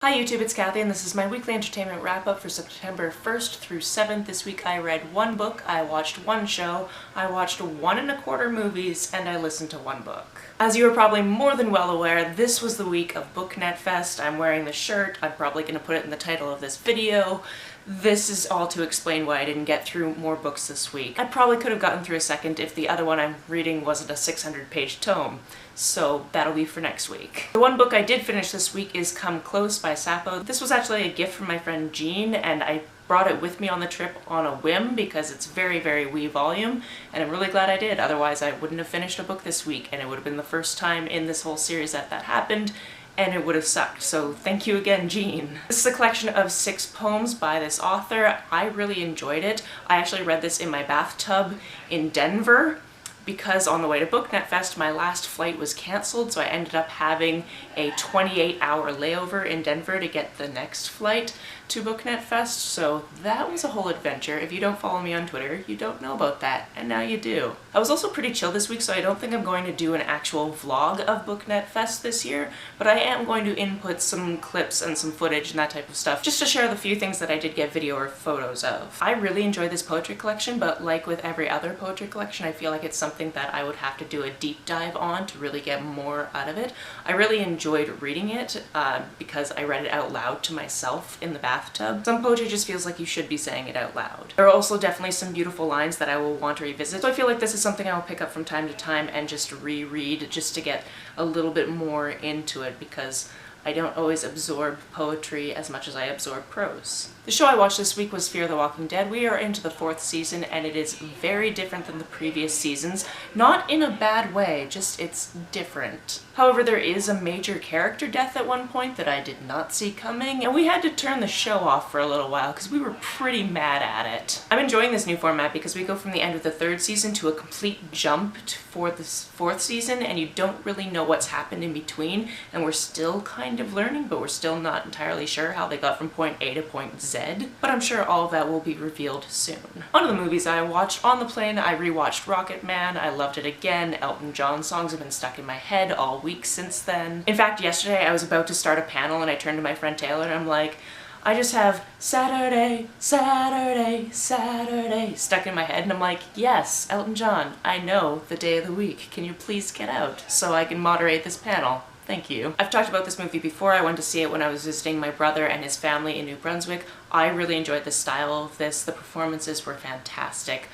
Hi YouTube, it's Kathy and this is my weekly entertainment wrap-up for September 1st through 7th. This week I read one book, I watched one show, I watched 1¼ movies, and I listened to one book. As you are probably more than well aware, this was the week of BookNet Fest. I'm wearing the shirt, I'm probably going to put it in the title of this video. This is all to explain why I didn't get through more books this week. I probably could have gotten through a second if the other one I'm reading wasn't a 600-page tome. So that'll be for next week. The one book I did finish this week is Come Close by Sappho. This was actually a gift from my friend Jean, and I brought it with me on the trip on a whim because it's very, very wee volume, and I'm really glad I did. Otherwise I wouldn't have finished a book this week, and it would have been the first time in this whole series that happened, and it would have sucked. So thank you again, Jean. This is a collection of 6 poems by this author. I really enjoyed it. I actually read this in my bathtub in Denver, because on the way to BookNet Fest, my last flight was cancelled, so I ended up having a 28-hour layover in Denver to get the next flight to BookNet Fest, so that was a whole adventure. If you don't follow me on Twitter, you don't know about that, and now you do. I was also pretty chill this week, so I don't think I'm going to do an actual vlog of BookNet Fest this year, but I am going to input some clips and some footage and that type of stuff, just to share the few things that I did get video or photos of. I really enjoyed this poetry collection, but like with every other poetry collection, I feel like it's something that I would have to do a deep dive on to really get more out of it. I really enjoyed reading it because I read it out loud to myself in the bathtub. Some poetry just feels like you should be saying it out loud. There are also definitely some beautiful lines that I will want to revisit, so I feel like this is something I will pick up from time to time and just reread just to get a little bit more into it, because I don't always absorb poetry as much as I absorb prose. The show I watched this week was Fear the Walking Dead. We are into the 4th season and it is very different than the previous seasons. Not in a bad way, just it's different. However, there is a major character death at one point that I did not see coming, and we had to turn the show off for a little while because we were pretty mad at it. I'm enjoying this new format because we go from the end of the 3rd season to a complete jump for the 4th season, and you don't really know what's happened in between, and we're still kind of learning, but we're still not entirely sure how they got from point A to point Z. But I'm sure all of that will be revealed soon. On to the movies I watched. On the plane, I rewatched Rocketman. I loved it again. Elton John songs have been stuck in my head all week since then. In fact, yesterday I was about to start a panel and I turned to my friend Taylor and I'm like, I just have Saturday, Saturday, Saturday stuck in my head, and I'm like, yes, Elton John, I know the day of the week. Can you please get out so I can moderate this panel? Thank you. I've talked about this movie before. I went to see it when I was visiting my brother and his family in New Brunswick. I really enjoyed the style of this. The performances were fantastic.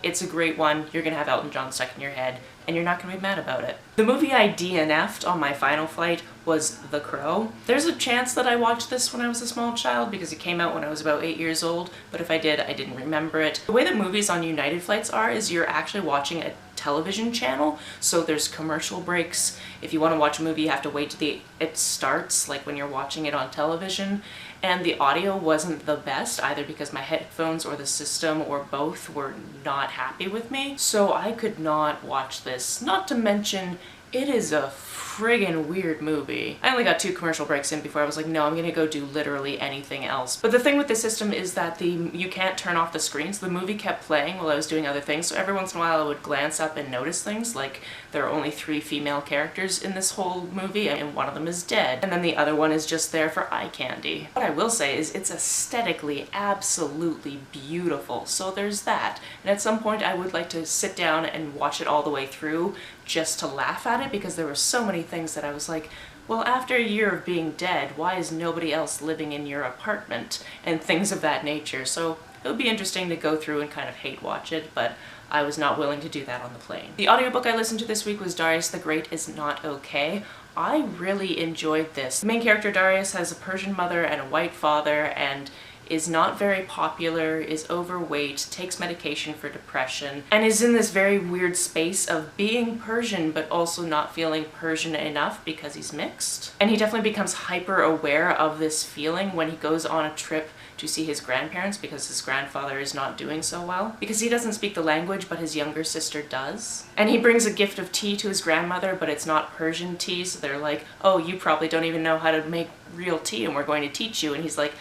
It's a great one. You're gonna have Elton John stuck in your head, and you're not gonna be mad about it. The movie I DNF'd on my final flight was The Crow. There's a chance that I watched this when I was a small child because it came out when I was about 8 years old, but if I did, I didn't remember it. The way that movies on United flights are is you're actually watching a television channel, so there's commercial breaks. If you want to watch a movie, you have to wait till it starts, like when you're watching it on television. And the audio wasn't the best, either because my headphones or the system or both were not happy with me, so I could not watch this. Not to mention, it is a friggin' weird movie. I only got 2 commercial breaks in before I was like, no, I'm gonna go do literally anything else. But the thing with the system is that you can't turn off the screens. The movie kept playing while I was doing other things, so every once in a while I would glance up and notice things, like there are only 3 female characters in this whole movie, and one of them is dead, and then the other one is just there for eye candy. What I will say is it's aesthetically absolutely beautiful, so there's that. And at some point I would like to sit down and watch it all the way through just to laugh at it, because there were so many things that I was like, well, after a year of being dead, why is nobody else living in your apartment? And things of that nature. So it would be interesting to go through and kind of hate watch it, but I was not willing to do that on the plane. The audiobook I listened to this week was Darius the Great is Not Okay. I really enjoyed this. The main character, Darius, has a Persian mother and a white father, and is not very popular, is overweight, takes medication for depression, and is in this very weird space of being Persian but also not feeling Persian enough because he's mixed. And he definitely becomes hyper aware of this feeling when he goes on a trip to see his grandparents because his grandfather is not doing so well. Because he doesn't speak the language, but his younger sister does. And he brings a gift of tea to his grandmother, but it's not Persian tea, so they're like, oh, you probably don't even know how to make real tea and we're going to teach you. And he's like,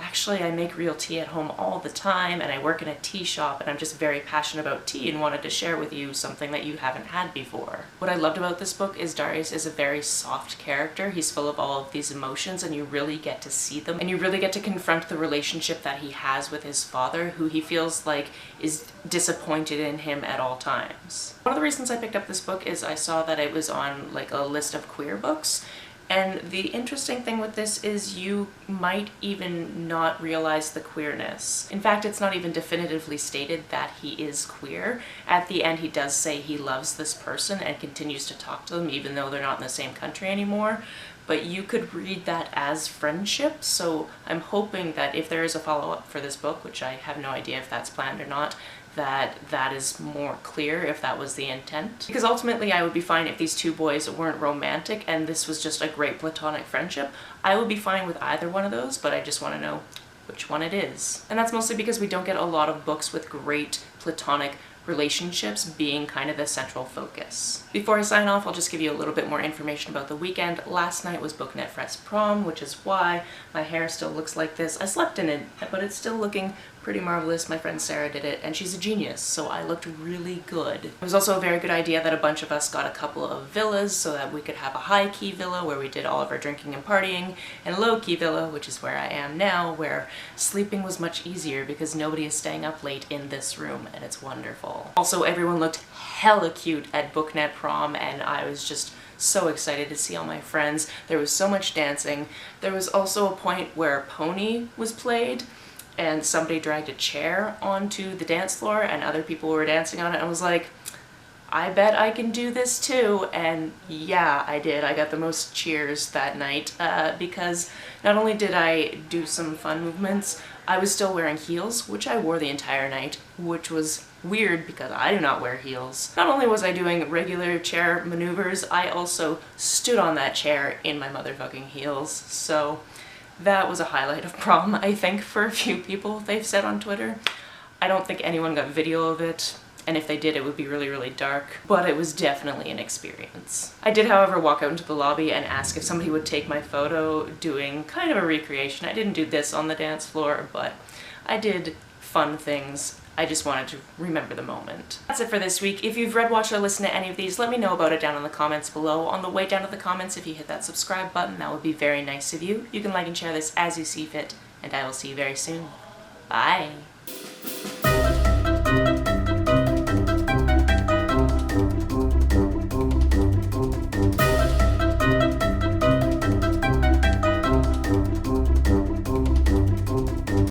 actually I make real tea at home all the time and I work in a tea shop and I'm just very passionate about tea and wanted to share with you something that you haven't had before. What I loved about this book is Darius is a very soft character. He's full of all of these emotions and you really get to see them, and you really get to confront the relationship that he has with his father, who he feels like is disappointed in him at all times. One of the reasons I picked up this book is I saw that it was on like a list of queer books. And the interesting thing with this is you might even not realize the queerness. In fact, it's not even definitively stated that he is queer. At the end, he does say he loves this person and continues to talk to them even though they're not in the same country anymore. But you could read that as friendship, so I'm hoping that if there is a follow-up for this book, which I have no idea if that's planned or not, that is more clear if that was the intent. Because ultimately I would be fine if these two boys weren't romantic and this was just a great platonic friendship. I would be fine with either one of those, but I just want to know which one it is. And that's mostly because we don't get a lot of books with great platonic relationships being kind of the central focus. Before I sign off, I'll just give you a little bit more information about the weekend. Last night was BookNet Fest prom, which is why my hair still looks like this. I slept in it, but it's still looking pretty marvelous. My friend Sarah did it, and she's a genius, so I looked really good. It was also a very good idea that a bunch of us got a couple of villas so that we could have a high-key villa where we did all of our drinking and partying, and a low-key villa, which is where I am now, where sleeping was much easier because nobody is staying up late in this room, and it's wonderful. Also, everyone looked hella cute at BookNet prom, and I was just so excited to see all my friends. There was so much dancing. There was also a point where Pony was played, and somebody dragged a chair onto the dance floor and other people were dancing on it. I was like, I bet I can do this too. And yeah, I did. I got the most cheers that night because not only did I do some fun movements, I was still wearing heels, which I wore the entire night, which was weird because I do not wear heels. Not only was I doing regular chair maneuvers, I also stood on that chair in my motherfucking heels. So that was a highlight of prom, I think, for a few people, they've said on Twitter. I don't think anyone got video of it, and if they did, it would be really, really dark, but it was definitely an experience. I did, however, walk out into the lobby and ask if somebody would take my photo doing kind of a recreation. I didn't do this on the dance floor, but I did fun things. I just wanted to remember the moment. That's it for this week. If you've read, watched, or listened to any of these, let me know about it down in the comments below. On the way down to the comments, if you hit that subscribe button, that would be very nice of you. You can like and share this as you see fit, and I will see you very soon. Bye!